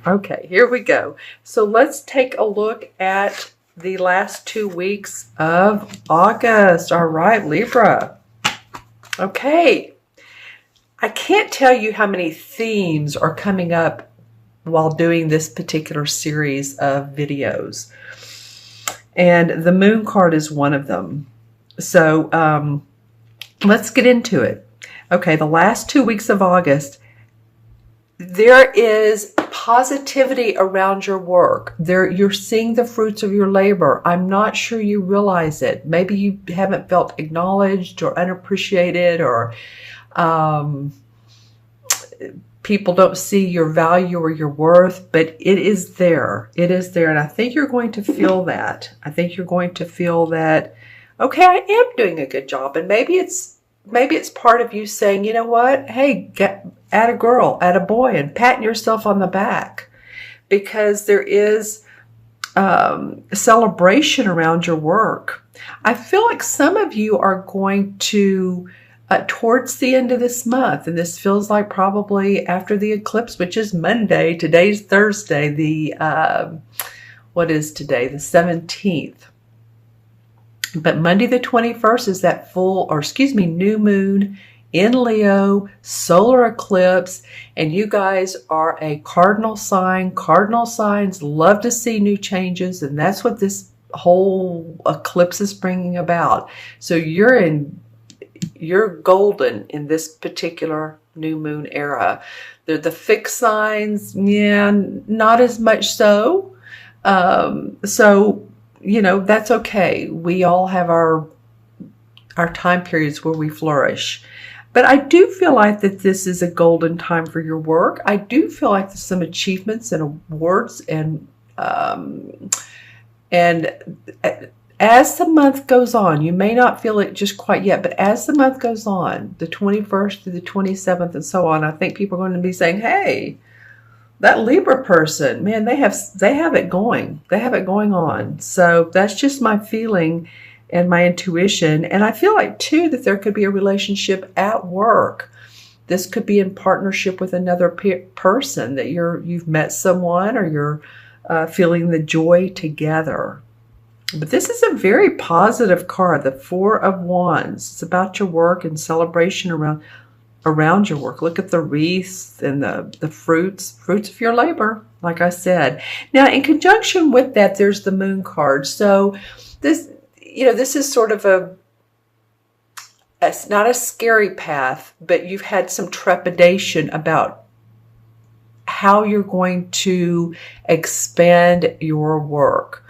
Okay, here we go. So let's take a look at the last 2 weeks of August. All right, Libra. Okay. I can't tell you how many themes are coming up while doing this particular series of videos. And the moon card is one of them. So let's get into it. Okay, the last 2 weeks of August, there is positivity around your work. You're seeing the fruits of your labor. I'm not sure you realize it. Maybe you haven't felt acknowledged or unappreciated, or people don't see your value or your worth, but it is there. It is there. And I think you're going to feel that. I think you're going to feel that, okay, I am doing a good job. And maybe it's part of you saying, you know what? Hey, at a girl, at a boy, and patting yourself on the back, because there is celebration around your work. I feel like some of you are going to, towards the end of this month, and this feels like probably after the eclipse, which is Monday. Today's Thursday. What is today? The 17th. But Monday the 21st is that new moon in Leo, solar eclipse, and you guys are a cardinal sign. Cardinal signs love to see new changes, and that's what this whole eclipse is bringing about. So you're golden in this particular new moon era. They're the fixed signs, yeah, not as much so. So, that's okay. We all have our time periods where we flourish. But I do feel like that this is a golden time for your work. I do feel like there's some achievements and awards, and as the month goes on, you may not feel it just quite yet, but as the month goes on, the 21st through the 27th and so on, I think people are going to be saying, hey, that Libra person, man, they have it going. They have it going on. So that's just my feeling and my intuition. And I feel like, too, that there could be a relationship at work. This could be in partnership with another person, that you've met someone, or you're feeling the joy together. But this is a very positive card, the Four of Wands. It's about your work and celebration around your work. Look at the wreaths and the fruits of your labor, like I said. Now, in conjunction with that, there's the moon card. So this is sort of it's not a scary path, but you've had some trepidation about how you're going to expand your work.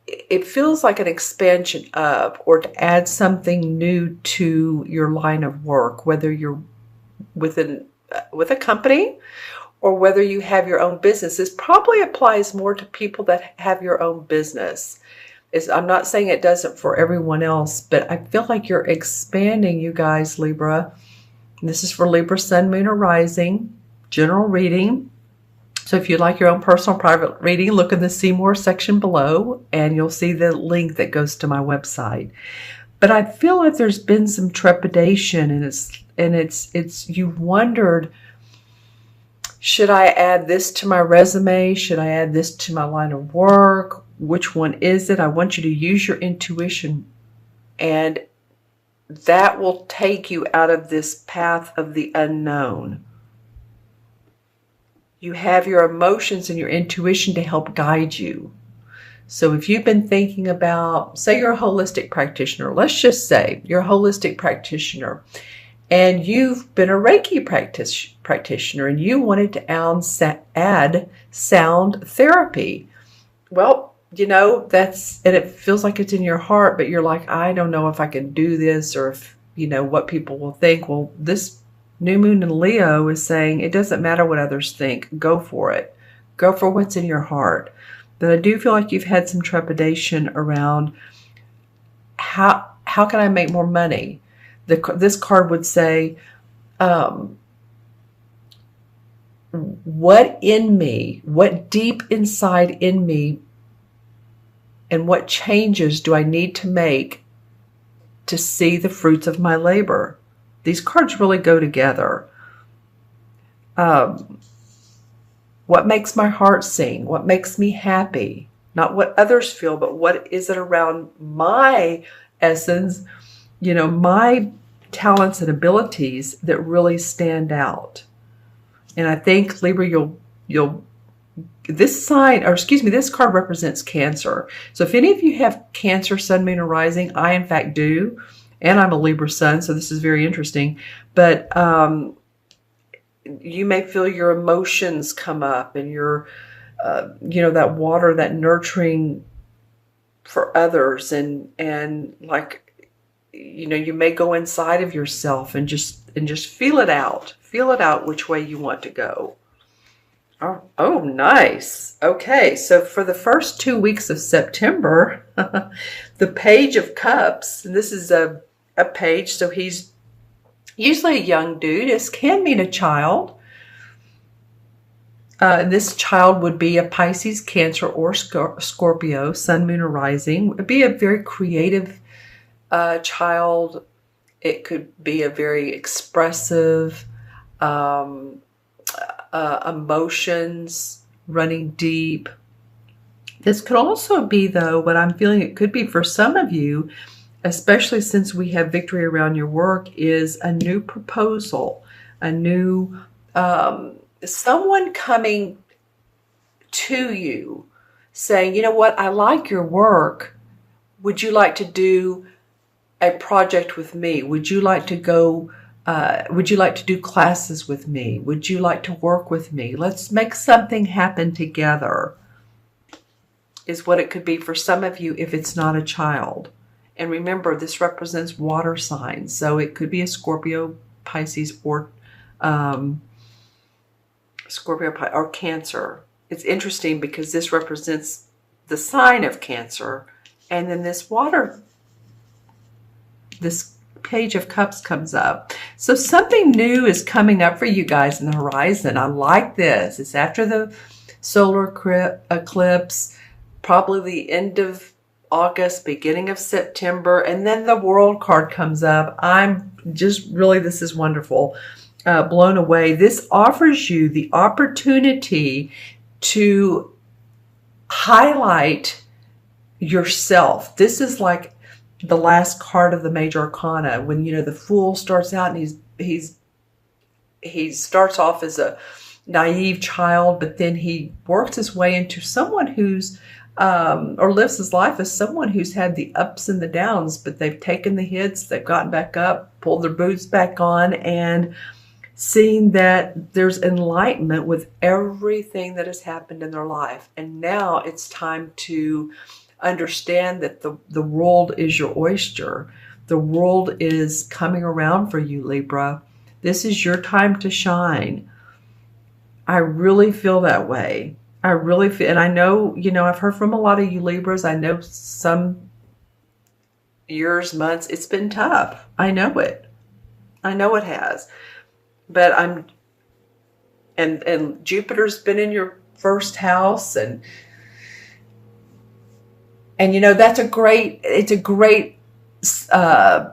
It feels like an expansion of, or to add something new to your line of work, whether you're with a company or whether you have your own business. This probably applies more to people that have your own business. I'm not saying it doesn't for everyone else, but I feel like you're expanding, you guys, Libra. And this is for Libra, Sun, Moon, or Rising, general reading. So if you'd like your own personal private reading, look in the See More section below, and you'll see the link that goes to my website. But I feel like there's been some trepidation, and it's you've wondered, should I add this to my resume? Should I add this to my line of work? Which one is it? I want you to use your intuition, and that will take you out of this path of the unknown. You have your emotions and your intuition to help guide you. So if you've been thinking about, say you're a holistic practitioner, let's just say you're a holistic practitioner, and you've been a Reiki practitioner, and you wanted to add sound therapy. Well, and it feels like it's in your heart, but you're like, I don't know if I can do this, or if, what people will think. Well, this new moon in Leo is saying it doesn't matter what others think. Go for it. Go for what's in your heart. But I do feel like you've had some trepidation around how can I make more money? This card would say, what deep inside in me, and what changes do I need to make to see the fruits of my labor? These cards really go together. What makes my heart sing? What makes me happy? Not what others feel, but what is it around my essence, my talents and abilities that really stand out. And I think, Libra, this card represents Cancer. So if any of you have Cancer, Sun, Moon, or Rising, I in fact do. And I'm a Libra Sun, so this is very interesting. But you may feel your emotions come up and your, that water, that nurturing for others. And like, you may go inside of yourself and just feel it out. Feel it out which way you want to go. Oh, nice. Okay, so for the first 2 weeks of September, the Page of Cups, and this is a page, so he's usually a young dude. This can mean a child. This child would be a Pisces, Cancer, or Scorpio, Sun, Moon, or Rising. It would be a very creative child. It could be a very expressive, emotions running deep. This could also be, though, what I'm feeling it could be for some of you, especially since we have victory around your work, is a new proposal, a new someone coming to you saying, you know what, I like your work. Would you like to do a project with me? Would you like to go, would you like to do classes with me? Would you like to work with me? Let's make something happen together, is what it could be for some of you if it's not a child. And remember, this represents water signs. So it could be a Scorpio, Pisces, or Cancer. It's interesting because this represents the sign of Cancer. And then this Page of Cups comes up. So something new is coming up for you guys in the horizon. I like this. It's after the solar eclipse, probably the end of August, beginning of September, and then the World card comes up. I'm just really, this is wonderful. Blown away. This offers you the opportunity to highlight yourself. This is like the last card of the major arcana, when the Fool starts out and he starts off as a naive child, but then he works his way into someone who's or lives his life as someone who's had the ups and the downs, but they've taken the hits, they've gotten back up, pulled their boots back on, and seen that there's enlightenment with everything that has happened in their life. And now it's time to understand that the world is your oyster. The world is coming around for you, Libra. This is your time to shine. I really feel that way. I really feel, and I know, I've heard from a lot of you Libras. I know some years, months, it's been tough. I know it. I know it has. But and Jupiter's been in your first house, and it's a great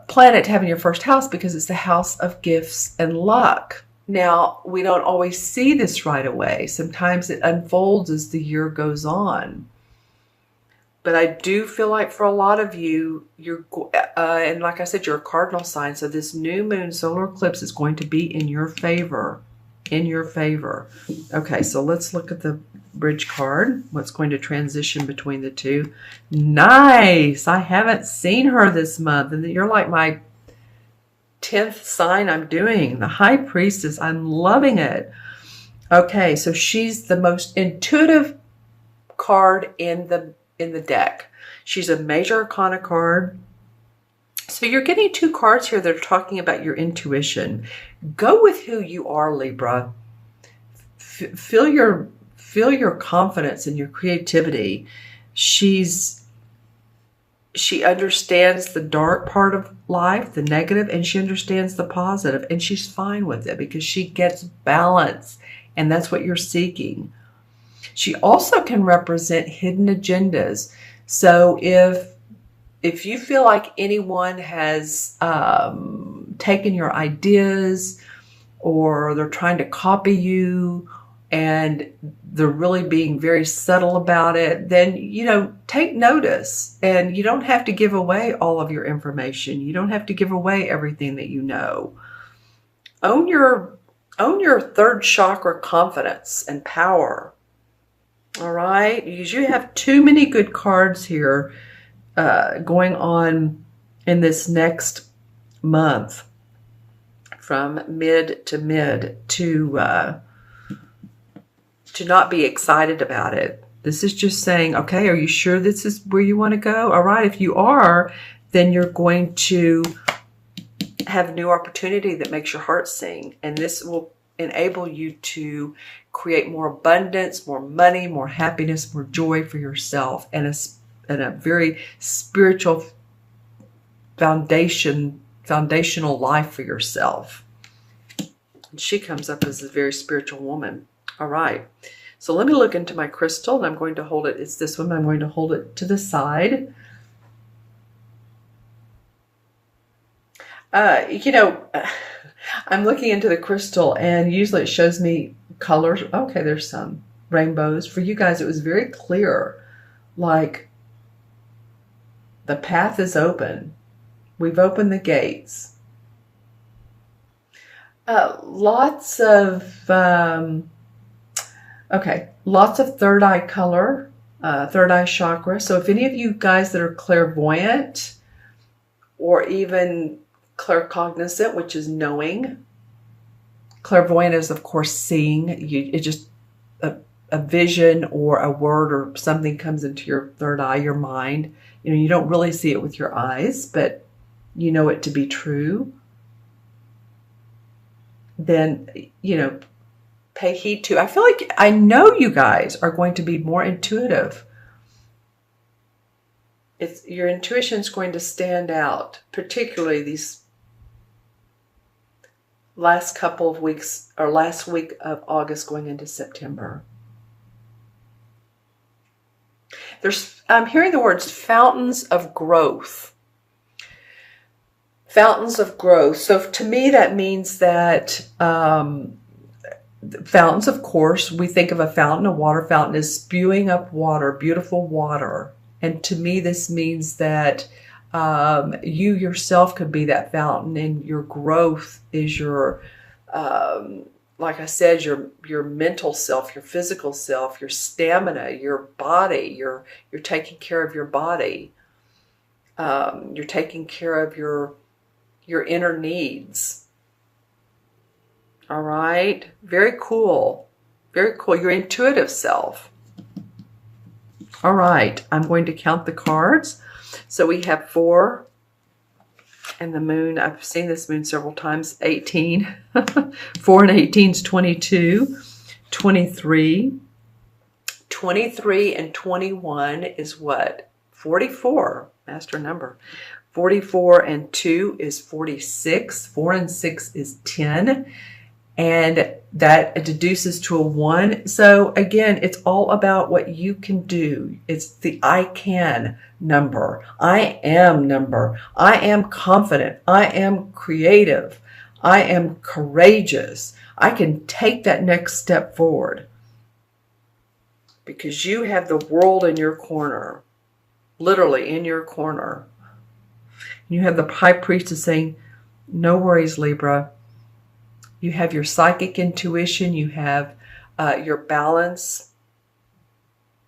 planet to have in your first house because it's the house of gifts and luck. Now, we don't always see this right away. Sometimes it unfolds as the year goes on. But I do feel like for a lot of you, and like I said, you're a cardinal sign. So this new moon solar eclipse is going to be in your favor. In your favor. Okay, so let's look at the bridge card. What's going to transition between the two? Nice. I haven't seen her this month. And you're like my 10th sign I'm doing. The High Priestess. I'm loving it. Okay, so she's the most intuitive card in the deck. She's a major arcana card. So you're getting two cards here that are talking about your intuition. Go with who you are, Libra. Feel your confidence and your creativity. She understands the dark part of life, the negative, and she understands the positive, and she's fine with it because she gets balance, and that's what you're seeking. She also can represent hidden agendas. So if you feel like anyone has taken your ideas, or they're trying to copy you, and they're really being very subtle about it, then, you know, take notice. And you don't have to give away all of your information. You don't have to give away everything that you know. Own your third chakra confidence and power. All right? Because you have too many good cards here going on in this next month, from mid to not be excited about it. This is just saying, okay, are you sure this is where you want to go? All right, if you are, then you're going to have new opportunity that makes your heart sing. And this will enable you to create more abundance, more money, more happiness, more joy for yourself, and a very spiritual foundational life for yourself. And she comes up as a very spiritual woman. All right, so let me look into my crystal, and I'm going to hold it. It's this one. I'm going to hold it to the side. You know, I'm looking into the crystal, and usually it shows me colors. Okay, there's some rainbows. For you guys, it was very clear. Like, the path is open. We've opened the gates. Lots of third eye color, third eye chakra. So if any of you guys that are clairvoyant or even claircognizant, which is knowing, clairvoyant is of course seeing. It just a vision or a word or something comes into your third eye, your mind. You know, you don't really see it with your eyes, but you know it to be true. Then, you know, pay heed to. I feel like I know you guys are going to be more intuitive. Your intuition is going to stand out, particularly these last couple of weeks, or last week of August going into September. I'm hearing the words fountains of growth. Fountains of growth. So to me, that means that fountains, of course, we think of a fountain, a water fountain, as spewing up water, beautiful water. And to me, this means that you yourself could be that fountain, and your growth is your, like I said, your mental self, your physical self, your stamina, your body. You're taking care of your body. You're taking care of your inner needs. All right. Very cool. Very cool. Your intuitive self. All right. I'm going to count the cards. So we have 4 and the moon. I've seen this moon several times. 18. 4 and 18 is 22. 23. 23 and 21 is what? 44. Master number. 44 and 2 is 46. 4 and 6 is 10. And that deduces to a 1. So again, it's all about what you can do. It's the I can number. I am number. I am confident. I am creative. I am courageous. I can take that next step forward. Because you have the world in your corner. Literally in your corner. You have the high priestess saying, no worries, Libra. You have your psychic intuition. You have your balance.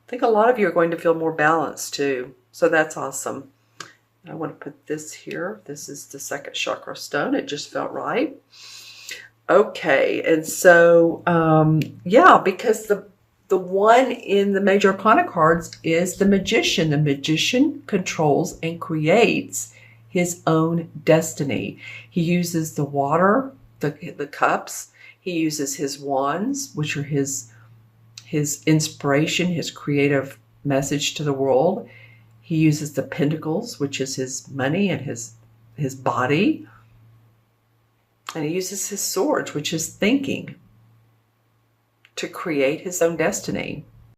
I think a lot of you are going to feel more balanced too. So that's awesome. I want to put this here. This is the second chakra stone. It just felt right. Okay. And so, yeah, because the one in the major arcana cards is the magician. The magician controls and creates his own destiny. He uses the water, the cups. He uses his wands, which are his inspiration, his creative message to the world. He uses the pentacles, which is his money and his body. And he uses his swords, which is thinking, to create his own destiny.